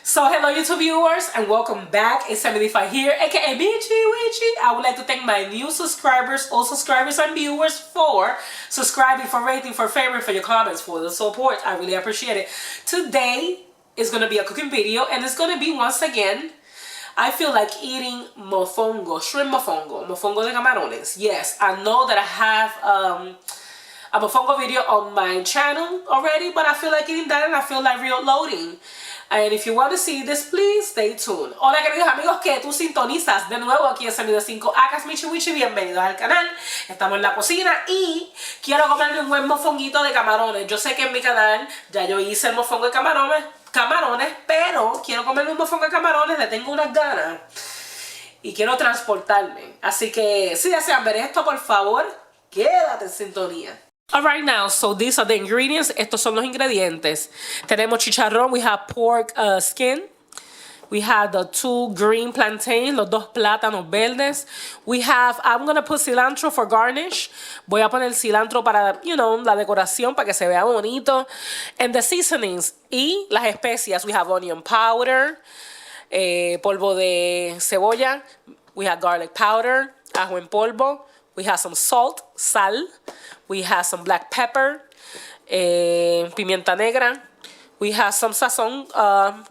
So hello YouTube viewers and welcome back. It's 75 here, aka Michi, Wichi. I would like to thank my new subscribers, old subscribers and viewers for subscribing, for rating, for favoring, for your comments, for the support. I really appreciate it. Today is going to be a cooking video and it's going to be once again, I feel like eating mofongo, shrimp mofongo, mofongo de camarones. Yes, I know that I have a mofongo video on my channel already, but I feel like eating that and I feel like reloading. And if you want to see this, please stay tuned. Hola queridos amigos que tú sintonizas de nuevo aquí en Sonido 5 Acas Michi Wichi, bienvenidos al canal. Estamos en la cocina y quiero comerme un buen mofonguito de camarones. Yo sé que en mi canal ya yo hice el mofongo de camarones, pero quiero comerme un mofongo de camarones, le tengo unas ganas y quiero transportarme. Así que si desean ver esto, por favor, quédate en sintonía. Alright now, so these are the ingredients. Estos son los ingredientes. Tenemos chicharrón, we have pork skin. We have the 2 green plantains, los 2 plátanos verdes. We have, I'm going to put cilantro for garnish. Voy a poner cilantro para, la decoración, para que se vea bonito. And the seasonings y las especias. We have onion powder, polvo de cebolla. We have garlic powder, ajo en polvo. We have some salt, sal. We have some black pepper, pimienta negra. We have some sazón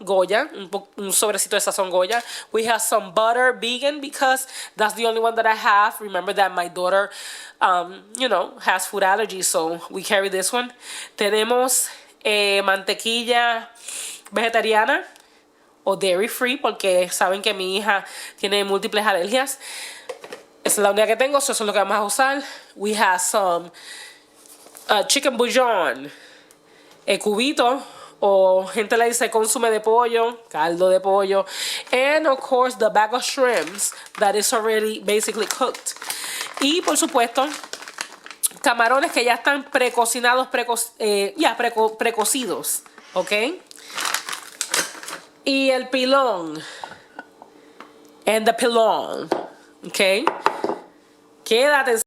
Goya, un sobrecito de sazón Goya. We have some butter, vegan, because that's the only one that I have. Remember that my daughter, has food allergies, so we carry this one. Tenemos mantequilla vegetariana o dairy free, porque saben que mi hija tiene múltiples alergias. Esa es la única que tengo, so eso es lo que vamos a usar. We have some chicken bouillon, cubito, o gente le dice consume de pollo, caldo de pollo. And of course the bag of shrimps that is already basically cooked. Y por supuesto, camarones que ya están precocinados, precocidos, ¿ok? Y el pilón. And the pilón, ¿ok? Quédate.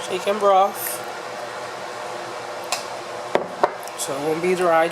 chicken broth. So it won't be dry.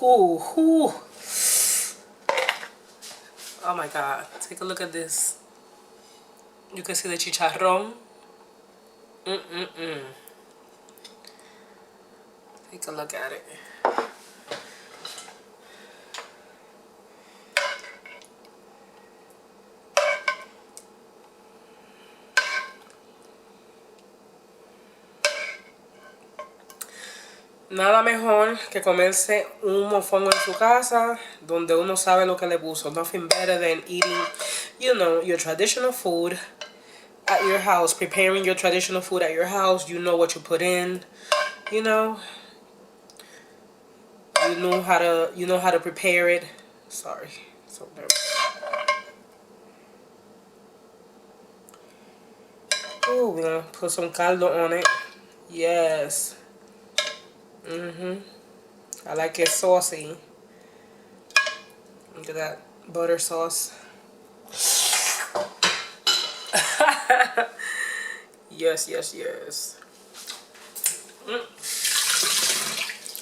Ooh. Oh my god, take a look at this. You can see the chicharrón. Take a look at it. Nada mejor que comerse un mofongo en su casa, donde uno sabe lo que le puso. Nothing better than eating, you know, your traditional food at your house. Preparing your traditional food at your house. You know what you put in, you know. You know how to prepare it. Sorry, so nervous. Oh, we're gonna put some caldo on it. Yes. I like it saucy. Look at that butter sauce. Yes.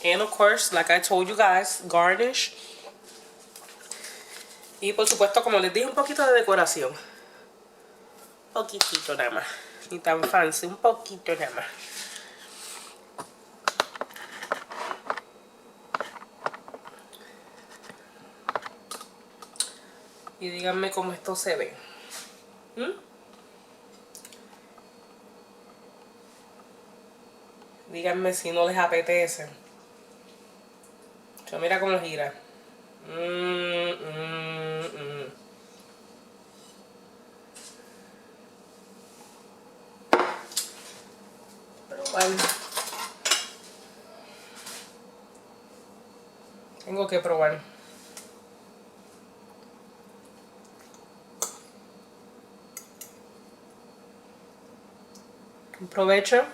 And of course, like I told you guys, garnish. Y por supuesto, como les dije, un poquito de decoración. Poquitito nada más. Ni tan fancy, un poquito nada más. Y díganme cómo esto se ve. Díganme si no les apetece. Yo mira cómo gira. Pero bueno. Tengo que probar. Provecho.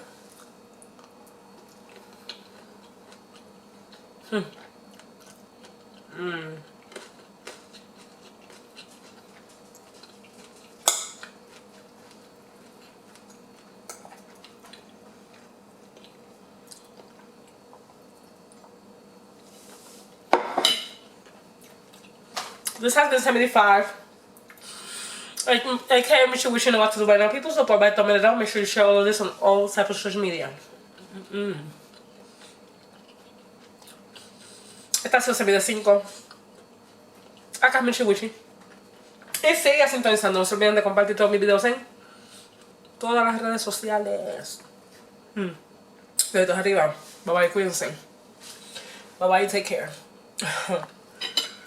This has been 75. AKA Michi, Wichi, know what to do right now. People support by thumbing it up. Make sure you share all of this on all types of social media. Esta ha sido el video 5. Acá es Michi Wichi. Y sigue sintonizando. No se olviden de compartir todos mis videos en todas las redes sociales. Deditos arriba. Bye bye, cuídense. Bye bye, take care.